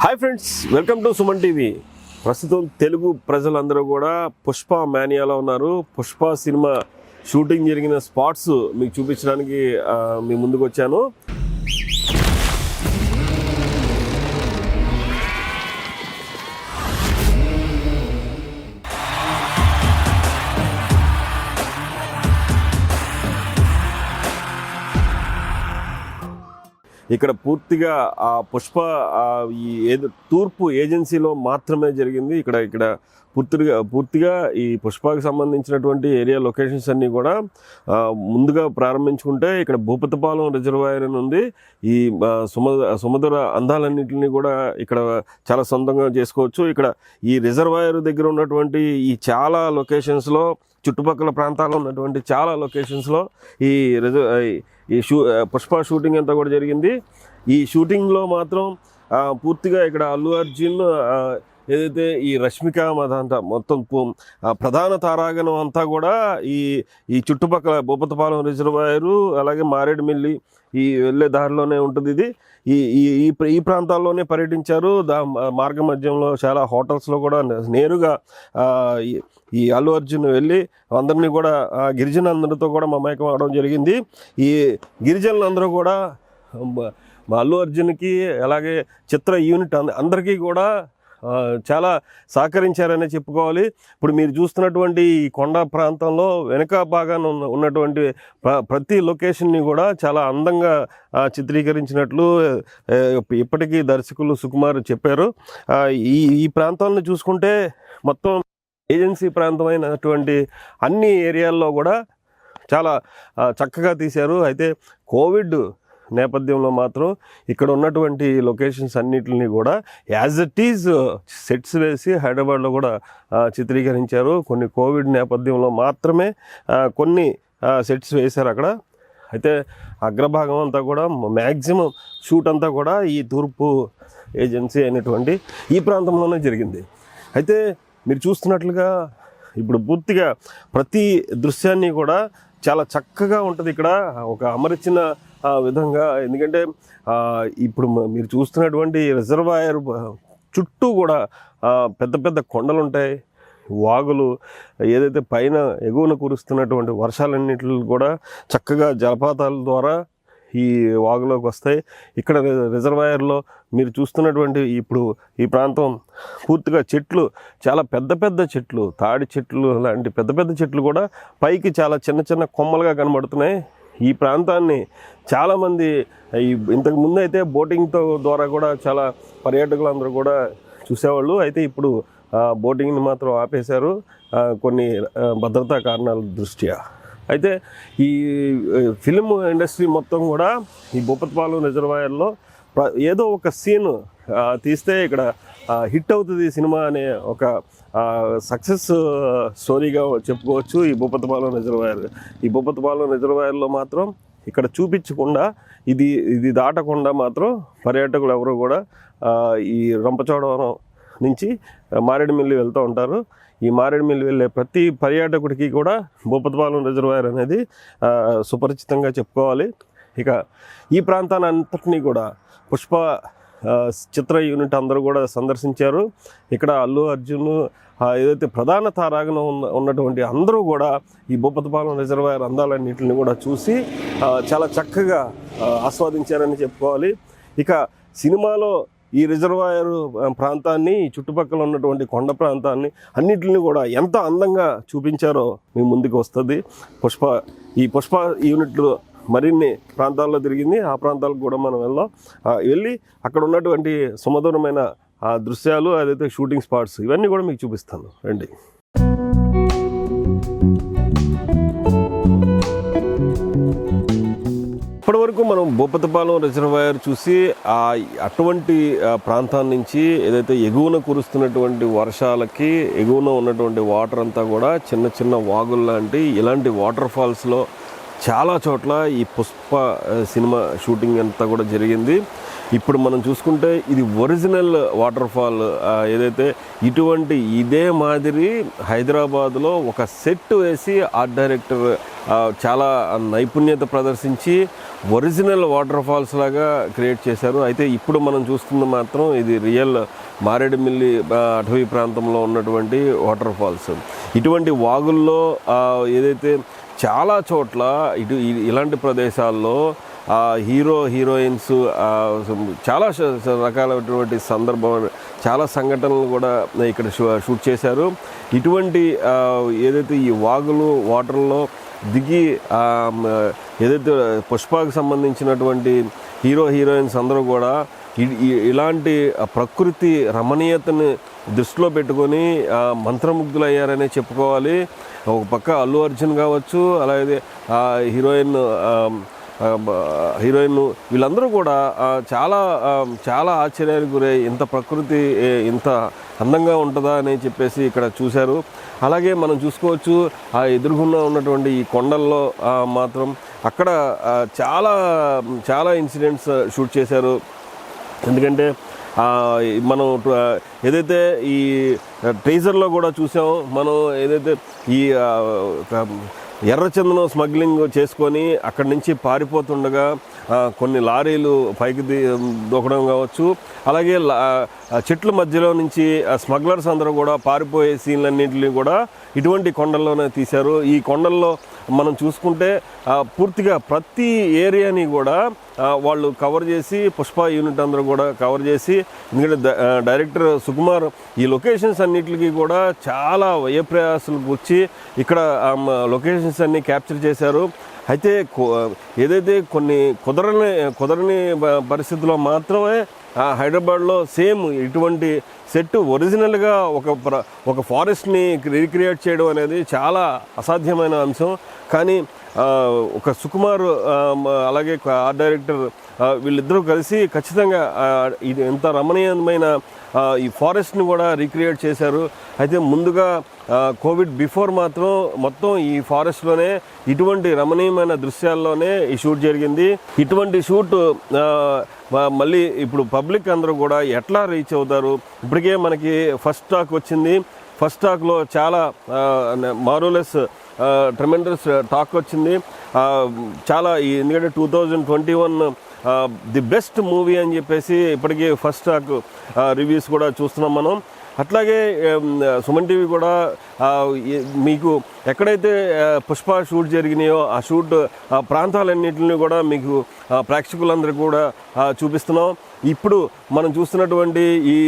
Hi friends, welcome to Suman TV. ప్రస్తుతం తెలుగు ప్రజలందరూ కూడా పుష్ప మేనియాలో ఉన్నారు. పుష్ప సినిమా షూటింగ్ జరిగిన స్పాట్స్ మీకు చూపించడానికి మీ ముందుకు వచ్చాను. ఇక్కడ పూర్తిగా ఆ పుష్ప ఈ తూర్పు ఏజెన్సీలో మాత్రమే జరిగింది. ఇక్కడ పూర్తిగా ఈ పుష్పకి సంబంధించినటువంటి ఏరియా లొకేషన్స్ అన్నీ కూడా ముందుగా ప్రారంభించుకుంటే ఇక్కడ భూపతిపాలెం రిజర్వాయర్ అని ఉంది. ఈ సముద్ర అందాలన్నింటినీ కూడా ఇక్కడ చాలా సొంతంగా చేసుకోవచ్చు. ఇక్కడ ఈ రిజర్వాయర్ దగ్గర ఉన్నటువంటి ఈ చాలా లొకేషన్స్లో, చుట్టుపక్కల ప్రాంతాల్లో ఉన్నటువంటి చాలా లొకేషన్స్లో ఈ పుష్ప షూటింగ్ అంతా కూడా జరిగింది. ఈ షూటింగ్లో మాత్రం పూర్తిగా ఇక్కడ అల్లు అర్జున్ ఏదైతే ఈ రష్మిక అదంతా మొత్తం ప్రధాన తారాగణం అంతా కూడా ఈ చుట్టుపక్కల భూపతిపాలెం రిజర్వాయరు, అలాగే మారేడుమిల్లి ఈ వెళ్ళే దారిలోనే ఉంటుంది. ఇది ఈ ప్రాంతాల్లోనే పర్యటించారు. మార్గ మధ్యంలో చాలా హోటల్స్లో కూడా నేరుగా ఈ అల్లు అర్జున్ వెళ్ళి అందరినీ కూడా గిరిజనులందరితో కూడా మమేకం అవడం జరిగింది. ఈ గిరిజనులందరూ కూడా అల్లు అర్జున్కి, అలాగే చిత్ర యూనిట్ అందరికీ కూడా చాలా సహకరించారనే చెప్పుకోవాలి. ఇప్పుడు మీరు చూస్తున్నటువంటి ఈ కొండ ప్రాంతంలో వెనక భాగాన ఉన్నటువంటి ప్రతి లొకేషన్ని కూడా చాలా అందంగా చిత్రీకరించినట్లు ఇప్పటికీ దర్శకులు సుకుమార్ చెప్పారు. ఈ ప్రాంతాలను చూసుకుంటే మొత్తం ఏజెన్సీ ప్రాంతమైనటువంటి అన్ని ఏరియాల్లో కూడా చాలా చక్కగా తీశారు. అయితే కోవిడ్ నేపథ్యంలో మాత్రం ఇక్కడ ఉన్నటువంటి లొకేషన్స్ అన్నిటిని కూడా యాజ్ ఇట్ ఈజ్ సెట్స్ వేసి హైదరాబాద్లో కూడా చిత్రీకరించారు. కొన్ని కోవిడ్ నేపథ్యంలో మాత్రమే కొన్ని సెట్స్ వేశారు అక్కడ. అయితే అగ్రభాగం అంతా కూడా మ్యాక్సిమం షూట్ అంతా కూడా ఈ తూర్పు ఏజెన్సీ అయినటువంటి ఈ ప్రాంతంలోనే జరిగింది. అయితే మీరు చూస్తున్నట్లుగా ఇప్పుడు పూర్తిగా ప్రతి దృశ్యాన్ని కూడా చాలా చక్కగా ఉంటుంది ఇక్కడ, ఒక అమర్చిన విధంగా. ఎందుకంటే ఇప్పుడు మీరు చూస్తున్నటువంటి రిజర్వాయర్ చుట్టూ కూడా పెద్ద పెద్ద కొండలు ఉంటాయి, వాగులు, ఏదైతే పైన ఎగువన కురుస్తున్నటువంటి వర్షాలన్నింటిలో కూడా చక్కగా జలపాతాల ద్వారా ఈ వాగులోకి వస్తాయి. ఇక్కడ రిజర్వాయర్లో మీరు చూస్తున్నటువంటి ఇప్పుడు ఈ ప్రాంతం పూర్తిగా చెట్లు, చాలా పెద్ద పెద్ద చెట్లు, తాడి చెట్లు లాంటి పెద్ద పెద్ద చెట్లు కూడా పైకి చాలా చిన్న చిన్న కొమ్మలుగా కనబడుతున్నాయి. ఈ ప్రాంతాన్ని చాలామంది ఇంతకు ముందు అయితే బోటింగ్తో ద్వారా కూడా చాలా పర్యాటకులందరూ కూడా చూసేవాళ్ళు. అయితే ఇప్పుడు బోటింగ్ని మాత్రం ఆపేశారు కొన్ని భద్రతా కారణాల దృష్ట్యా. అయితే ఈ ఫిల్మ్ ఇండస్ట్రీ మొత్తం కూడా ఈ భూపతిపాలెం రిజర్వాయర్లో ఏదో ఒక సీన్ తీస్తే ఇక్కడ హిట్ అవుతుంది సినిమా అనే ఒక సక్సెస్ స్టోరీగా చెప్పుకోవచ్చు ఈ భూపతిపాలెం రిజర్వాయర్. ఈ భూపతిపాలెం రిజర్వాయర్లో మాత్రం ఇక్కడ చూపించకుండా, ఇది దాటకుండా మాత్రం పర్యాటకులు ఎవరు కూడా ఈ రంపచోడవరం నుంచి మారేడుమిల్లి వెళ్తూ ఉంటారు. ఈ మారేడుమిల్లి వెళ్ళే ప్రతి పర్యాటకుడికి కూడా భూపతిపాలెం రిజర్వాయర్ అనేది సుపరిచితంగా చెప్పుకోవాలి. ఇక ఈ ప్రాంతాన్ని అంతటినీ కూడా పుష్ప చిత్ర యూనిట్ అందరూ కూడా సందర్శించారు. ఇక్కడ అల్లు అర్జున్ ఏదైతే ప్రధాన తారాగణం ఉన్నటువంటి అందరూ కూడా ఈ భూపతిపాలెం రిజర్వాయర్ అందాలన్నింటిని కూడా చూసి చాలా చక్కగా ఆస్వాదించారని చెప్పుకోవాలి. ఇక సినిమాలో ఈ రిజర్వాయర్ ప్రాంతాన్ని, చుట్టుపక్కల ఉన్నటువంటి కొండ ప్రాంతాన్ని అన్నింటిని కూడా ఎంత అందంగా చూపించారో మీ ముందుకు వస్తుంది. ఈ పుష్ప యూనిట్లు మరిన్ని ప్రాంతాల్లో తిరిగింది. ఆ ప్రాంతాలకు కూడా మనం వెళ్ళి అక్కడ ఉన్నటువంటి సుమధురమైన దృశ్యాలు, అదైతే షూటింగ్ స్పాట్స్, ఇవన్నీ కూడా మీకు చూపిస్తాను రండి. ఇప్పటివరకు మనం భూపతిపాలెం రిజర్వాయర్ చూసి అటువంటి ప్రాంతాల నుంచి ఏదైతే ఎగువన కురుస్తున్నటువంటి వర్షాలకి ఎగువన ఉన్నటువంటి వాటర్ అంతా కూడా చిన్న చిన్న వాగులు లాంటి ఇలాంటి వాటర్ ఫాల్స్లో చాలా చోట్ల ఈ పుష్ప సినిమా షూటింగ్ అంతా కూడా జరిగింది. ఇప్పుడు మనం చూసుకుంటే ఇది ఒరిజినల్ వాటర్ ఫాల్ ఏదైతే ఇదే మాదిరి హైదరాబాద్లో ఒక సెట్ వేసి ఆర్ట్ డైరెక్టర్ చాలా నైపుణ్యత ప్రదర్శించి ఒరిజినల్ వాటర్ ఫాల్స్ లాగా క్రియేట్ చేశారు. అయితే ఇప్పుడు మనం చూస్తుంది మాత్రం ఇది రియల్ మారేడుమిల్లి అటవీ ప్రాంతంలో ఉన్నటువంటి వాటర్ ఫాల్స్. ఇటువంటి వాగుల్లో ఏదైతే చాలా చోట్ల ఇలాంటి ప్రదేశాల్లో హీరోయిన్స్ చాలా రకాలైనటువంటి చాలా సంఘటనలు కూడా ఇక్కడ షూట్ చేశారు. ఇటువంటి ఏదైతే ఈ వాగులు వాటర్లో ఏదైతే పుష్పకు సంబంధించినటువంటి హీరోయిన్స్ అందరూ కూడా ఇలాంటి ప్రకృతి రమణీయతని దృష్టిలో పెట్టుకొని మంత్రముగ్ధులయ్యారనే చెప్పుకోవాలి. ఒక పక్క అల్లు అర్జున్ కావచ్చు, అలాగే హీరోయిన్ వీళ్ళందరూ కూడా చాలా ఆశ్చర్యానికి గురై ఇంత ప్రకృతి ఇంత అందంగా ఉంటుందా అని చెప్పేసి ఇక్కడ చూశారు. అలాగే మనం చూసుకోవచ్చు ఎదురుగున్న ఉన్నటువంటి ఈ కొండల్లో మాత్రం అక్కడ చాలా ఇన్సిడెంట్స్ షూట్ చేశారు. ఎందుకంటే మనం ఏదైతే ఈ ట్రేజర్లో కూడా చూసామో, మనం ఏదైతే ఈ ఎర్రచందనం స్మగ్లింగ్ చేసుకొని అక్కడి నుంచి పారిపోతుండగా కొన్ని లారీలు పైకి దూకడం కావచ్చు, అలాగే చెట్ల మధ్యలో నుంచి స్మగ్లర్స్ అందరూ కూడా పారిపోయే సీన్లన్నింటినీ కూడా ఇటువంటి కొండల్లోనే తీశారు. ఈ కొండల్లో మనం చూసుకుంటే పూర్తిగా ప్రతి ఏరియాని కూడా వాళ్ళు కవర్ చేసి, పుష్ప యూనిట్ అందరూ కూడా కవర్ చేసి, ఎందుకంటే డైరెక్టర్ సుకుమార్ ఈ లొకేషన్స్ అన్నిటికీ కూడా చాలా వ్యయప్రయాసాలు కూర్చి ఇక్కడ లొకేషన్స్ అన్నీ క్యాప్చర్ చేశారు. అయితే ఏదైతే కొన్ని కుదరని పరిస్థితుల్లో మాత్రమే హైదరాబాద్లో సేమ్ ఇటువంటి సెట్ ఒరిజినల్గా ఒక ఫారెస్ట్ని రీక్రియేట్ చేయడం అనేది చాలా అసాధ్యమైన అంశం. కానీ ఒక సుకుమార్ అలాగే ఆర్ట్ డైరెక్టర్ వీళ్ళిద్దరూ కలిసి ఖచ్చితంగా ఇది ఎంత రమణీయమైన ఈ ఫారెస్ట్ని కూడా రీక్రియేట్ చేశారు. అయితే ముందుగా కోవిడ్ బిఫోర్ మాత్రం మొత్తం ఈ ఫారెస్ట్లోనే ఇటువంటి రమణీయమైన దృశ్యాల్లోనే ఈ షూట్ జరిగింది. ఇటువంటి షూట్ మళ్ళీ ఇప్పుడు పబ్లిక్ అందరూ కూడా ఎట్లా రీచ్ అవుతారు? ఇప్పటికే మనకి ఫస్ట్ టాక్ వచ్చింది. ఫస్ట్ టాక్లో చాలా మారోలెస్ ట్రెమెండస్ టాక్ వచ్చింది. చాలా ఎందుకంటే 2021 ది బెస్ట్ మూవీ అని చెప్పేసి ఇప్పటికీ ఫస్ట్ టాక్ రివ్యూస్ కూడా చూస్తున్నాం మనం. అట్లాగే సుమన్ టీవీ కూడా మీకు ఎక్కడైతే పుష్ప షూట్ జరిగినాయో ఆ షూట్ ప్రాంతాలన్నింటినీ కూడా మీకు ప్రేక్షకులందరికీ కూడా చూపిస్తున్నాం. ఇప్పుడు మనం చూస్తున్నటువంటి ఈ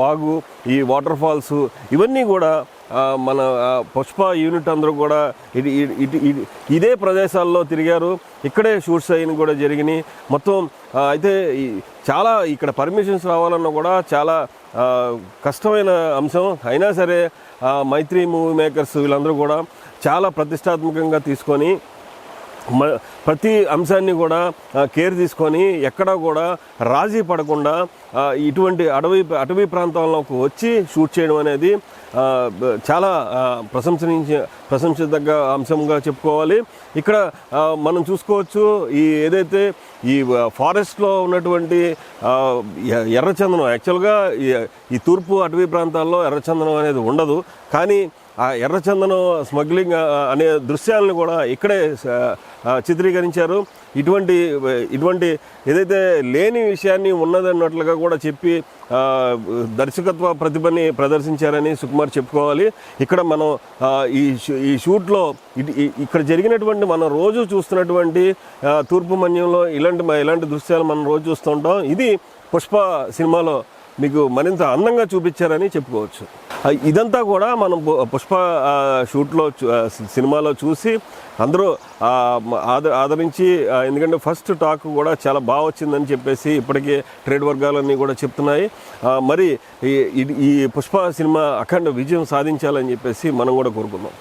వాగు, ఈ వాటర్ ఫాల్స్ ఇవన్నీ కూడా మన పుష్ప యూనిట్ అందరూ కూడా ఇదే ప్రదేశాల్లో తిరిగారు. ఇక్కడే షూట్స్ అయిన కూడా జరిగినాయి మొత్తం. అయితే చాలా ఇక్కడ పర్మిషన్స్ రావాలన్నా కూడా చాలా కష్టమైన అంశం. అయినా సరే మైత్రి మూవీ మేకర్స్ వీళ్ళందరూ కూడా చాలా ప్రతిష్టాత్మకంగా తీసుకొని ప్రతి అంశాన్ని కూడా కేర్ తీసుకొని ఎక్కడా కూడా రాజీ పడకుండా ఇటువంటి అటవీ ప్రాంతాల్లోకి వచ్చి షూట్ చేయడం అనేది చాలా ప్రశంసించదగ్గ అంశంగా చెప్పుకోవాలి. ఇక్కడ మనం చూసుకోవచ్చు ఏదైతే ఈ ఫారెస్ట్లో ఉన్నటువంటి ఎర్రచందనం, యాక్చువల్గా ఈ తూర్పు అటవీ ప్రాంతాల్లో ఎర్రచందనం అనేది ఉండదు, కానీ ఆ ఎర్రచందనం స్మగ్లింగ్ అనే దృశ్యాలను కూడా ఇక్కడే చిత్రీకరించారు. ఇటువంటి ఏదైతే లేని విషయాన్ని ఉన్నదన్నట్లుగా కూడా చెప్పి దర్శకత్వ ప్రతిభని ప్రదర్శించారని సుకుమార్ చెప్పుకోవాలి. ఇక్కడ మనం ఈ షూట్లో ఇక్కడ జరిగినటువంటి మనం రోజు చూస్తున్నటువంటి తూర్పు మన్యంలో ఇలాంటి దృశ్యాలు మనం రోజు చూస్తుంటాం. ఇది పుష్ప సినిమాలో మీకు మరింత అందంగా చూపించారని చెప్పుకోవచ్చు. ఇదంతా కూడా మనం పుష్ప సినిమాలో చూసి అందరూ ఆదరించి, ఎందుకంటే ఫస్ట్ టాక్ కూడా చాలా బాగా వచ్చిందని చెప్పేసి ఇప్పటికే ట్రేడ్ వర్గాలన్నీ కూడా చెప్తున్నాయి. మరి ఈ పుష్ప సినిమా అఖండ విజయం సాధించాలని చెప్పేసి మనం కూడా కోరుకుందాం.